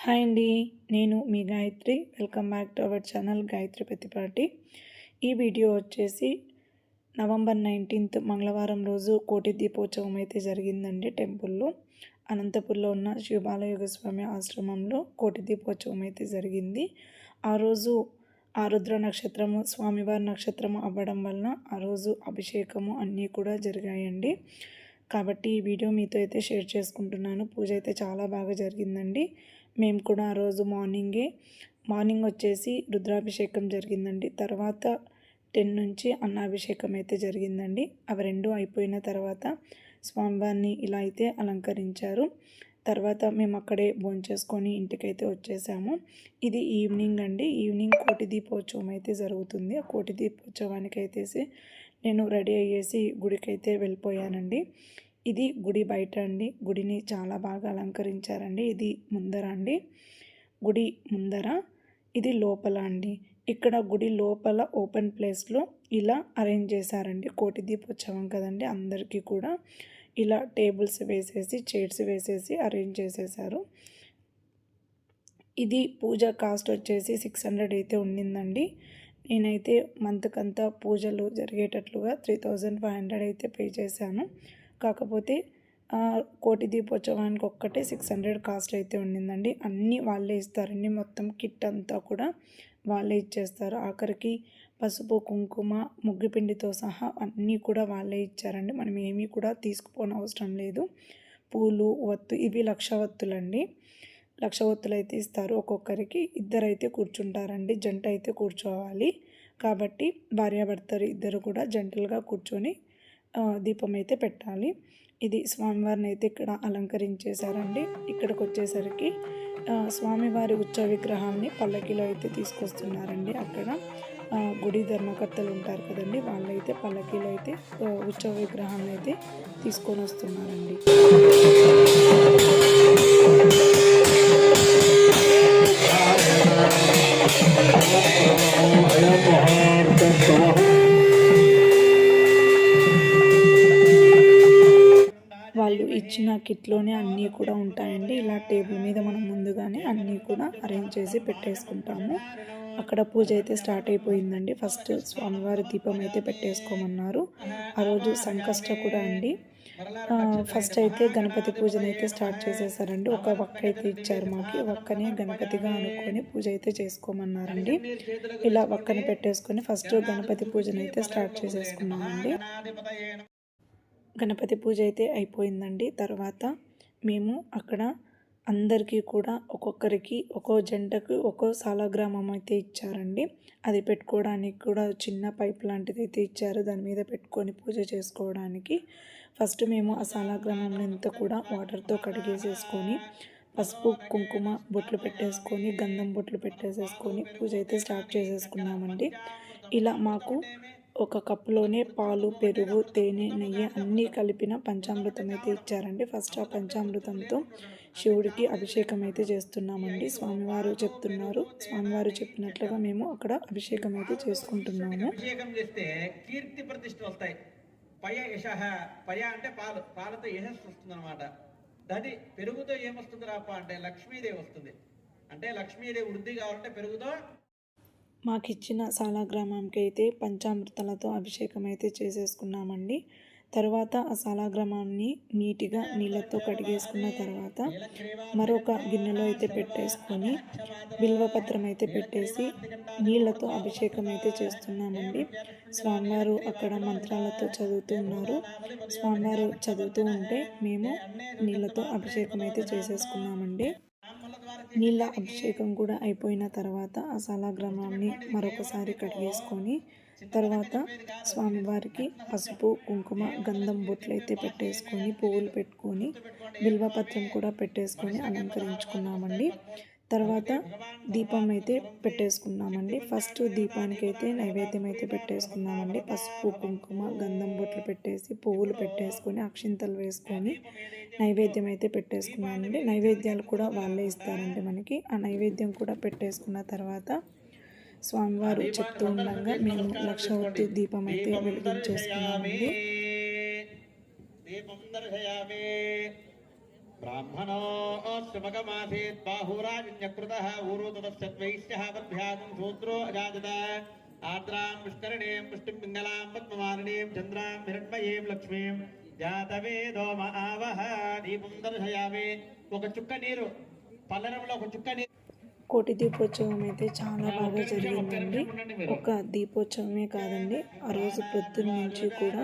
Hi అండి, నేను మీ Gayatri. Welcome back to our channel Gayatri Pratipati. ఈ వీడియో వచ్చేసి నవంబర్ 19th మంగళవారం రోజు కోటి దీపోత్సవం అయితే జరిగిందండి టెంపుల్లో. అనంతపూర్లో ఉన్న శివబాలయోగ స్వామి ఆశ్రమంలో కోటి దీపోత్సవం అయితే జరిగింది. ఆ రోజు ఆరుద్ర నక్షత్రము స్వామివారి నక్షత్రము అవ్వడం వలన ఆ రోజు అభిషేకము అన్నీ కూడా జరిగాయండి. కాబట్టి ఈ వీడియో మీతో అయితే షేర్ చేసుకుంటున్నాను. పూజ అయితే చాలా బాగా జరిగిందండి. మేము కూడా ఆ రోజు మార్నింగ్ వచ్చేసి రుద్రాభిషేకం జరిగిందండి. తర్వాత 10 నుంచి అన్నాభిషేకం అయితే జరిగిందండి. అవి రెండు అయిపోయిన తర్వాత స్వామివారిని ఇలా అయితే అలంకరించారు. తర్వాత మేము అక్కడే భోంచేసుకొని ఇంటికైతే వచ్చేసాము. ఇది ఈవినింగ్ అండి. ఈవినింగ్ కోటి దీపోత్సవం అయితే జరుగుతుంది. ఆ కోటి దీపోత్సవానికి అయితే నేను రెడీ అయ్యేసి గుడికైతే వెళ్ళిపోయానండి. ఇది గుడి బయట అండి. గుడిని చాలా బాగా అలంకరించారండి. ఇది ముందర అండి, గుడి ముందర. ఇది లోపల అండి. ఇక్కడ గుడి లోపల ఓపెన్ ప్లేస్లో ఇలా అరేంజ్ చేశారండి. కోటి దీపోత్సవం కదండి, అందరికీ కూడా ఇలా టేబుల్స్ వేసేసి చైర్స్ వేసేసి అరేంజ్ చేసేసారు. ఇది పూజ కాస్ట్ వచ్చేసి 600 అయితే ఉండిందండి. నేనైతే మంత్కంతా పూజలు జరిగేటట్లుగా 3500 అయితే పే చేశాను. కాకపోతే కోటి దీపోత్సవానికి ఒక్కటే 600 కాస్ట్ అయితే ఉండిందండి. అన్నీ వాళ్ళే ఇస్తారండి. మొత్తం కిట్ అంతా కూడా వాళ్ళే ఇచ్చేస్తారు. ఆఖరికి పసుపు, కుంకుమ, ముగ్గుపిండితో సహా అన్నీ కూడా వాళ్ళే ఇచ్చారండి. మనం ఏమీ కూడా తీసుకుపోని అవసరం లేదు. పూలు, ఒత్తు, ఇవి 1,00,000 ఒత్తులండి. 1,00,000 ఒత్తులు అయితే ఇస్తారు. ఒక్కొక్కరికి ఇద్దరైతే కూర్చుంటారండి. జంట అయితే కూర్చోవాలి. కాబట్టి భార్యాభర్తలు ఇద్దరు కూడా జంటలుగా కూర్చొని దీపం అయితే పెట్టాలి. ఇది స్వామివారిని అయితే ఇక్కడ అలంకరించేశారండి. ఇక్కడికి వచ్చేసరికి స్వామివారి ఉత్సవ విగ్రహాన్ని పల్లకిలో అయితే తీసుకొస్తున్నారండి. అక్కడ గుడి ధర్మకర్తలు ఉంటారు కదండి, వాళ్ళైతే పల్లకిలో అయితే ఉత్సవ విగ్రహాన్ని అయితే తీసుకొని వస్తున్నారండి. వాళ్ళు ఇచ్చిన కిట్లోనే అన్నీ కూడా ఉంటాయండి. ఇలా టేబుల్ మీద మనం ముందుగానే అన్నీ కూడా అరేంజ్ చేసి పెట్టేసుకుంటాము. అక్కడ పూజ అయితే స్టార్ట్ అయిపోయిందండి. ఫస్ట్ స్వామివారి దీపం అయితే పెట్టేసుకోమన్నారు. ఆ రోజు సంకష్ట కూడా అండి. ఫస్ట్ అయితే గణపతి పూజను అయితే స్టార్ట్ చేసేసారండి. ఒక వక్క అయితే ఇచ్చారు మాకు. వక్కని గణపతిగా అనుకొని పూజ అయితే చేసుకోమన్నారండి. ఇలా వక్కని పెట్టేసుకొని ఫస్ట్ గణపతి పూజను అయితే స్టార్ట్ చేసేసుకున్నామండి. గణపతి పూజ అయితే అయిపోయిందండి. తర్వాత మేము అక్కడ అందరికీ కూడా ఒక్కొక్కరికి ఒక్కో జంటకు ఒక్కో సాలగ్రామం అయితే ఇచ్చారండి. అది పెట్టుకోవడానికి కూడా చిన్న పైప్ లాంటిది అయితే ఇచ్చారు. దాని మీద పెట్టుకొని పూజ చేసుకోవడానికి ఫస్ట్ మేము ఆ సాలగ్రామం అంతా కూడా వాటర్తో కడిగేసేసుకొని పసుపు, కుంకుమ బొట్లు పెట్టేసుకొని గంధం బొట్లు పెట్టేసేసుకొని పూజ అయితే స్టార్ట్ చేసేసుకున్నామండి. ఇలా మాకు ఒక కప్పులోనే పాలు, పెరుగు, తేనె, నెయ్యి అన్నీ కలిపిన పంచామృతం అయితే ఇచ్చారండి. ఫస్ట్ ఆ పంచామృతంతో శివుడికి అభిషేకం అయితే చేస్తున్నామండి. స్వామివారు చెప్తున్నారు. స్వామివారు చెప్పినట్లుగా మేము అక్కడ అభిషేకం అయితే చేసుకుంటున్నాము. అభిషేకం చేస్తే కీర్తి ప్రతిష్ఠ వస్తాయి. పయ యశః, పయ అంటే పాలు, పాలతో యశస్సు వస్తుంది అనమాట. అది పెరుగుతో ఏమొస్తుంది రాప అంటే లక్ష్మీదేవి వస్తుంది. అంటే లక్ష్మీదేవి వృద్ధి కావాలంటే పెరుగుతో. మాకిచ్చిన సాలగ్రామంకి అయితే పంచామృతాలతో అభిషేకం అయితే చేసేసుకున్నామండి. తర్వాత ఆ సాలగ్రామాన్ని నీట్గా నీళ్ళతో కడిగేసుకున్న తర్వాత మరొక గిన్నెలో అయితే పెట్టేసుకొని బిల్వపత్రం అయితే పెట్టేసి నీళ్ళతో అభిషేకం అయితే చేస్తున్నామండి. స్వామివారు అక్కడ మంత్రాలతో చదువుతూ ఉన్నారు. స్వామివారు చదువుతూ ఉంటే మేము నీళ్ళతో అభిషేకం అయితే చేసేసుకున్నామండి. నీళ్ళ అభిషేకం కూడా అయిపోయిన తర్వాత ఆ సాలగ్రామాన్ని మరొకసారి కడిగేసుకొని తర్వాత స్వామివారికి పసుపు, కుంకుమ, గంధం బొట్లు అయితే పెట్టేసుకొని పువ్వులు పెట్టుకొని బిల్వపత్రం కూడా పెట్టేసుకొని అలంకరించుకున్నామండి. తర్వాత దీపం అయితే పెట్టేసుకున్నామండి. ఫస్ట్ దీపానికి అయితే నైవేద్యం అయితే పెట్టేసుకున్నామండి. పసుపు, కుంకుమ, గంధం బొట్లు పెట్టేసి పువ్వులు పెట్టేసుకొని అక్షింతలు వేసుకొని నైవేద్యం అయితే పెట్టేసుకున్నామండి. నైవేద్యాలు కూడా వాళ్ళే ఇస్తారండి మనకి. ఆ నైవేద్యం కూడా పెట్టేసుకున్న తర్వాత స్వామివారు చెప్తూ ఉండగా మేము 1,00,000 ఒత్తి దీపం అయితే వెలిగించేసుకున్నామండి. ब्राह्मणोऽस्मकमासीत् बाहुराजन्यकृतः ऊरोदस्तद्वैश्यः पद्भ्यागं शूद्रो अजाजत आर्द्रां पुष्करणीं पुष्टिं पिङ्गलां पद्ममालिनीं चन्द्रां हिरण्मयीं लक्ष्मीं जातवेदो म आवह दीपं दर्शयामि ఒక చుక్క నీరు పల్లెంలో ఒక చుక్క నీరు కోటి దీపోత్సవం అయితే చాలా బాగా జరిగిందండి. ఒక దీపోత్సవమే కాదండి, ఆ రోజు పొద్దున్న నుంచి కూడా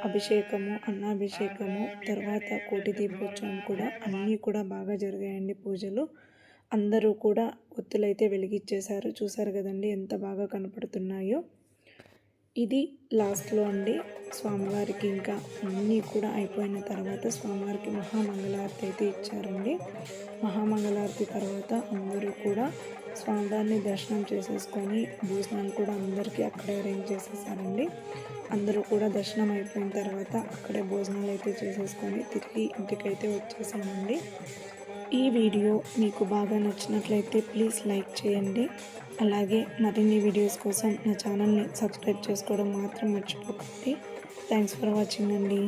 అభిషేకము, అన్నాభిషేకము, తర్వాత కోటి దీపోత్సవం కూడా అన్నీ కూడా బాగా జరిగాయండి పూజలు. అందరూ కూడా ఒత్తులైతే వెలిగించేశారు. చూసారు కదండి ఎంత బాగా కనపడుతున్నాయో. ఇది లాస్ట్లో అండి స్వామివారికి ఇంకా అన్నీ కూడా అయిపోయిన తర్వాత స్వామివారికి మహామంగళారతి అయితే ఇచ్చారండి. మహామంగళారతి తర్వాత అందరూ కూడా స్వామివారిని దర్శనం చేసేసుకొని భోజనాలు కూడా అందరికీ అక్కడే అరేంజ్ చేసేసారండి. అందరూ కూడా దర్శనం అయిపోయిన తర్వాత అక్కడే భోజనాలు అయితే చేసేసుకొని తిరిగి ఇంటికైతే వచ్చేసామండి. ఈ వీడియో మీకు బాగా నచ్చినట్లయితే ప్లీజ్ లైక్ చేయండి. అలాగే మరిన్ని వీడియోస్ కోసం నా ఛానల్ని సబ్స్క్రైబ్ చేసుకోవడం మాత్రం మర్చిపోకండి. థ్యాంక్స్ ఫర్ వాచింగ్ అండి.